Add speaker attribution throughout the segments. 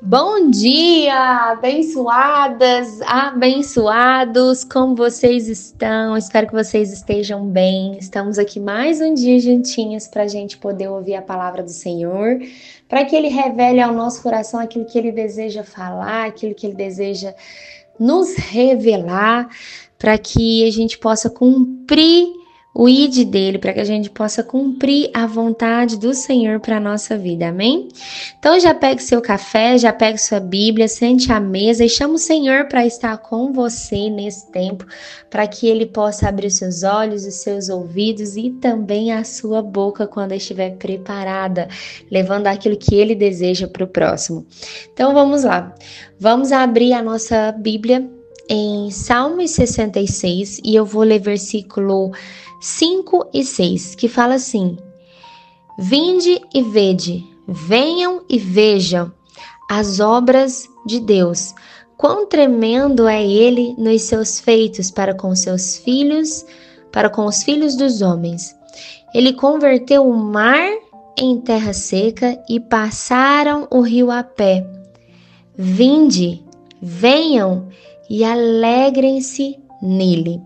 Speaker 1: Bom dia, abençoadas, abençoados, como vocês estão? Espero que vocês estejam bem. Estamos aqui mais um dia juntinhos para a gente poder ouvir a palavra do Senhor, para que Ele revele ao nosso coração aquilo que Ele deseja falar, aquilo que Ele deseja nos revelar, para que a gente possa cumprir o ID dele, para que a gente possa cumprir a vontade do Senhor para a nossa vida, amém? Então já pegue seu café, já pegue sua Bíblia, sente à mesa e chama o Senhor para estar com você nesse tempo, para que ele possa abrir seus olhos, os seus ouvidos e também a sua boca quando estiver preparada, levando aquilo que ele deseja para o próximo. Então vamos lá, vamos abrir a nossa Bíblia em Salmos 66 e eu vou ler versículo 5 e 6, que fala assim: Vinde e vede, venham e vejam as obras de Deus. Quão tremendo é ele nos seus feitos para com seus filhos, para com os filhos dos homens. Ele converteu o mar em terra seca e passaram o rio a pé. Vinde, venham e alegrem-se nele.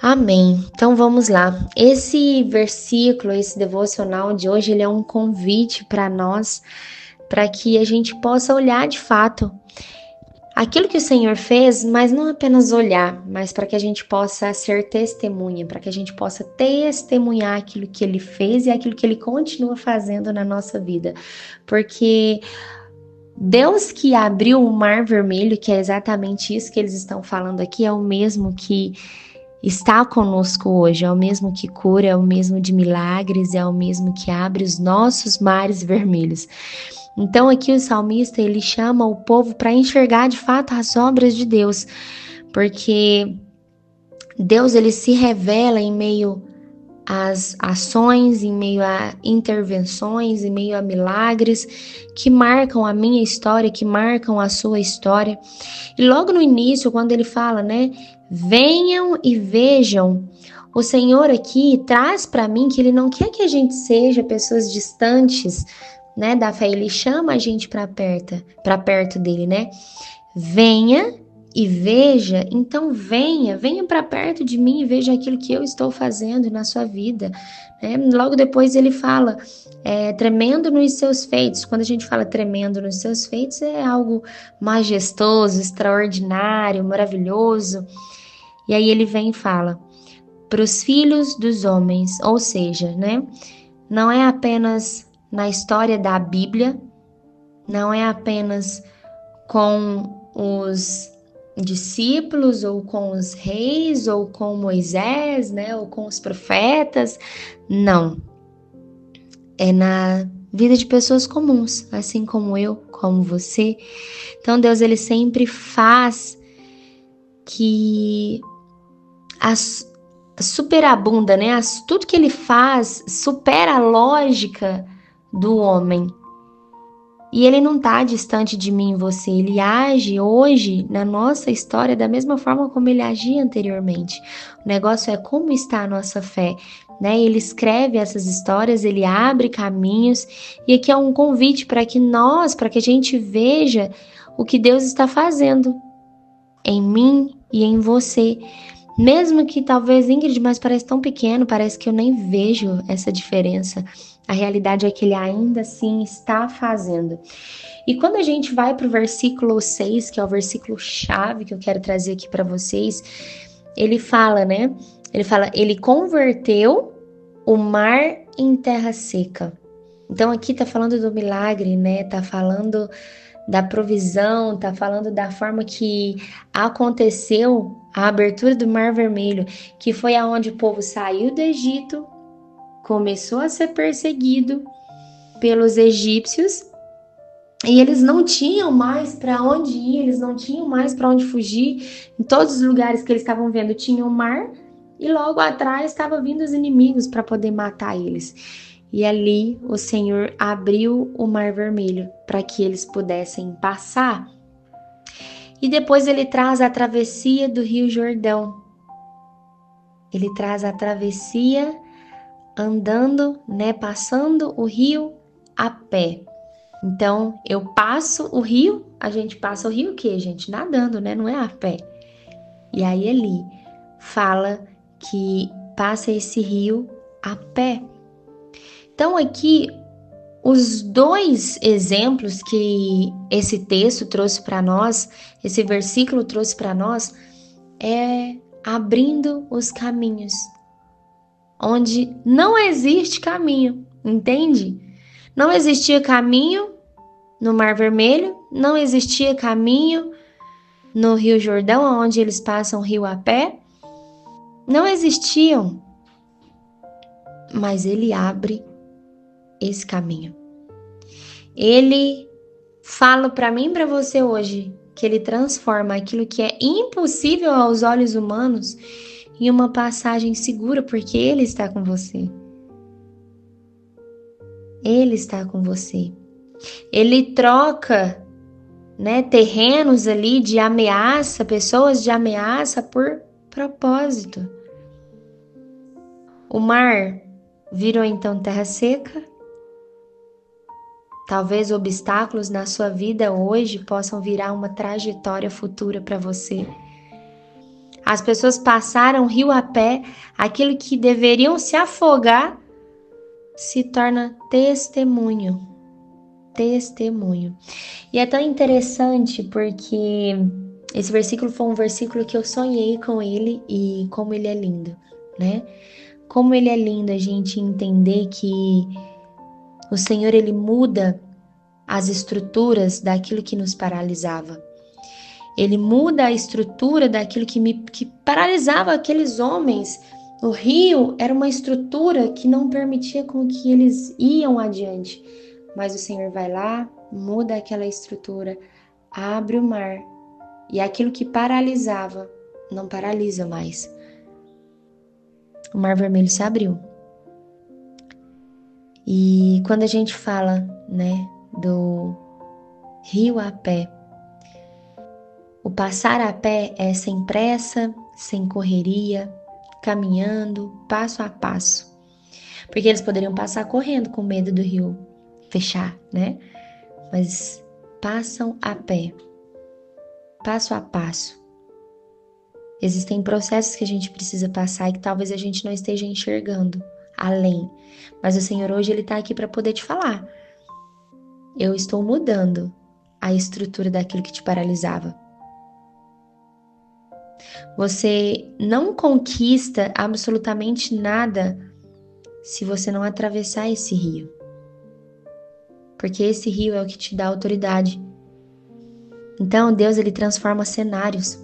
Speaker 1: Amém. Então vamos lá. Esse versículo, esse devocional de hoje, ele é um convite para nós, para que a gente possa olhar de fato aquilo que o Senhor fez, mas não apenas olhar, mas para que a gente possa ser testemunha, para que a gente possa testemunhar aquilo que ele fez e aquilo que ele continua fazendo na nossa vida. Porque Deus que abriu o Mar Vermelho, que é exatamente isso que eles estão falando aqui, é o mesmo que está conosco hoje, é o mesmo que cura, é o mesmo de milagres, é o mesmo que abre os nossos mares vermelhos. Então aqui o salmista ele chama o povo para enxergar de fato as obras de Deus, porque Deus ele se revela em meio às ações, em meio a intervenções, em meio a milagres que marcam a minha história, que marcam a sua história. E logo no início, quando ele fala, né, venham e vejam, o Senhor aqui traz para mim que ele não quer que a gente seja pessoas distantes, né, da fé. Ele chama a gente para perto dele, né? Venha e veja, então venha para perto de mim e veja aquilo que eu estou fazendo na sua vida. Né? Logo depois ele fala, tremendo nos seus feitos. Quando a gente fala tremendo nos seus feitos, é algo majestoso, extraordinário, maravilhoso. E aí ele vem e fala, para os filhos dos homens, ou seja, né? Não é apenas na história da Bíblia, não é apenas com os discípulos ou com os reis ou com Moisés, né, ou com os profetas. Não. É na vida de pessoas comuns, assim como eu, como você. Então Deus ele sempre faz que superabunda, né? Tudo que ele faz supera a lógica do homem. E ele não está distante de mim e você, ele age hoje na nossa história da mesma forma como ele agia anteriormente. O negócio é como está a nossa fé, né? Ele escreve essas histórias, ele abre caminhos, e aqui é um convite para que a gente veja o que Deus está fazendo em mim e em você. Mesmo que talvez, Ingrid, mas parece tão pequeno, parece que eu nem vejo essa diferença. A realidade é que ele ainda assim está fazendo. E quando a gente vai para o versículo 6, que é o versículo chave que eu quero trazer aqui para vocês, ele fala, né? Ele fala, ele converteu o mar em terra seca. Então aqui tá falando do milagre, né? Tá falando da provisão, tá falando da forma que aconteceu a abertura do Mar Vermelho, que foi aonde o povo saiu do Egito, começou a ser perseguido pelos egípcios e eles não tinham mais para onde ir, eles não tinham mais para onde fugir. Em todos os lugares que eles estavam vendo tinha o mar e logo atrás estavam vindo os inimigos para poder matar eles. E ali o Senhor abriu o Mar Vermelho para que eles pudessem passar. E depois ele traz a travessia do Rio Jordão. Ele traz a travessia andando, né, passando o rio a pé. Então, eu passo o rio, a gente passa o rio o quê, gente? Nadando, né? Não é a pé. E aí ele fala que passa esse rio a pé. Então, aqui, os dois exemplos que esse texto trouxe para nós, esse versículo trouxe para nós, é abrindo os caminhos, onde não existe caminho, entende? Não existia caminho no Mar Vermelho, não existia caminho no Rio Jordão, onde eles passam o rio a pé, não existiam, mas ele abre esse caminho. Ele fala para mim e para você hoje que ele transforma aquilo que é impossível aos olhos humanos em uma passagem segura, porque ele está com você. Ele está com você. Ele troca, né, terrenos ali de ameaça, pessoas de ameaça por propósito. O mar virou então terra seca. Talvez obstáculos na sua vida hoje possam virar uma trajetória futura para você. As pessoas passaram rio a pé, aquilo que deveriam se afogar se torna testemunho. Testemunho. E é tão interessante porque esse versículo foi um versículo que eu sonhei com ele e como ele é lindo, né? Como ele é lindo a gente entender que o Senhor, ele muda as estruturas daquilo que nos paralisava. Ele muda a estrutura daquilo que paralisava aqueles homens. O rio era uma estrutura que não permitia com que eles iam adiante. Mas o Senhor vai lá, muda aquela estrutura, abre o mar. E aquilo que paralisava, não paralisa mais. O Mar Vermelho se abriu. E quando a gente fala, né, do rio a pé, o passar a pé é sem pressa, sem correria, caminhando, passo a passo. Porque eles poderiam passar correndo com medo do rio fechar, né? Mas passam a pé, passo a passo. Existem processos que a gente precisa passar e que talvez a gente não esteja enxergando além. Mas o Senhor hoje, ele está aqui para poder te falar. Eu estou mudando a estrutura daquilo que te paralisava. Você não conquista absolutamente nada se você não atravessar esse rio. Porque esse rio é o que te dá autoridade. Então, Deus, ele transforma cenários.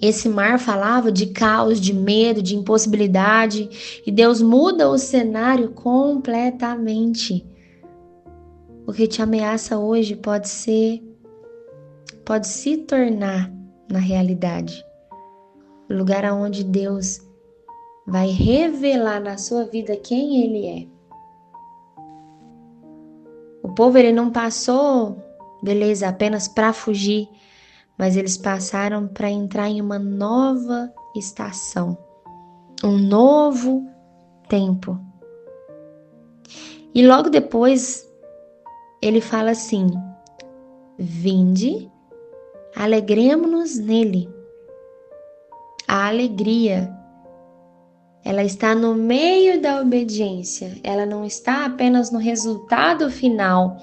Speaker 1: Esse mar falava de caos, de medo, de impossibilidade, e Deus muda o cenário completamente. O que te ameaça hoje pode se tornar na realidade. O lugar onde Deus vai revelar na sua vida quem Ele é. O povo, ele não passou, beleza, apenas para fugir, mas eles passaram para entrar em uma nova estação, um novo tempo. E logo depois, ele fala assim: vinde, alegremo-nos nele. A alegria, ela está no meio da obediência, ela não está apenas no resultado final,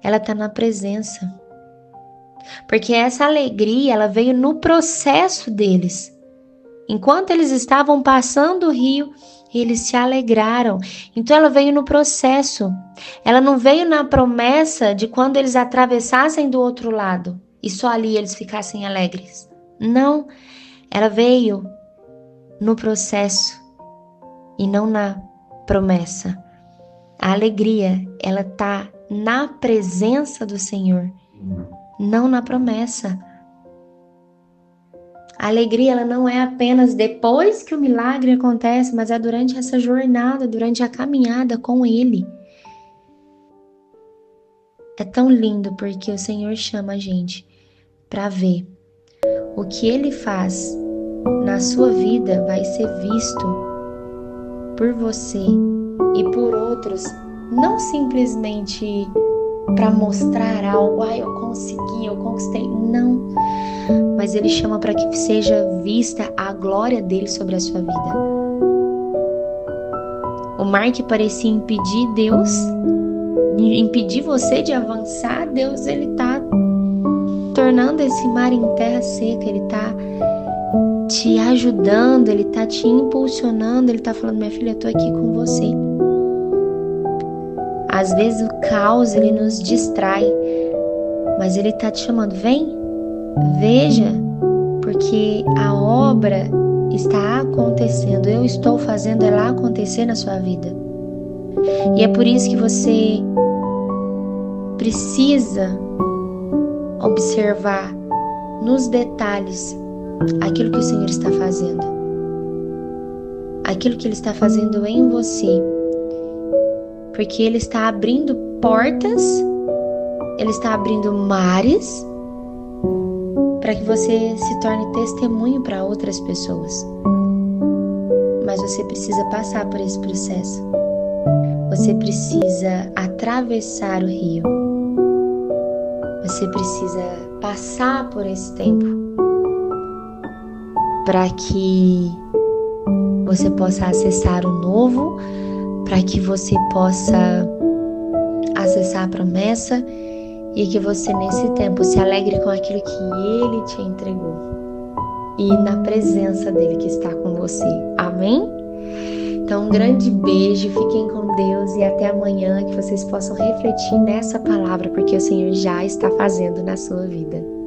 Speaker 1: ela está na presença. Porque essa alegria, ela veio no processo deles. Enquanto eles estavam passando o rio, eles se alegraram. Então ela veio no processo. Ela não veio na promessa de quando eles atravessassem do outro lado e só ali eles ficassem alegres. Não, ela veio no processo e não na promessa. A alegria, ela está na presença do Senhor, não na promessa. A alegria, ela não é apenas depois que o milagre acontece, mas é durante essa jornada, durante a caminhada com Ele. É tão lindo porque o Senhor chama a gente para ver o que Ele faz na sua vida vai ser visto por você e por outros não simplesmente para mostrar algo, eu consegui, eu conquistei, não, mas Ele chama para que seja vista a glória dele sobre a sua vida. O mar que parecia impedir Deus, impedir você de avançar, Deus, Ele tá tornando esse mar em terra seca, Ele tá te ajudando, Ele tá te impulsionando, Ele tá falando, minha filha, eu tô aqui com você. Às vezes o caos, ele nos distrai, mas Ele tá te chamando, vem, veja, porque a obra está acontecendo, eu estou fazendo ela acontecer na sua vida. E é por isso que você precisa observar nos detalhes aquilo que o Senhor está fazendo, aquilo que Ele está fazendo em você, porque Ele está abrindo portas, Ele está abrindo mares para que você se torne testemunho para outras pessoas. Mas você precisa passar por esse processo. Você precisa atravessar o rio. Você precisa passar por esse tempo para que você possa acessar o novo, para que você possa acessar a promessa e que você nesse tempo se alegre com aquilo que Ele te entregou e na presença dEle que está com você. Amém? Então, um grande beijo, fiquem com Deus e até amanhã, que vocês possam refletir nessa palavra, porque o Senhor já está fazendo na sua vida.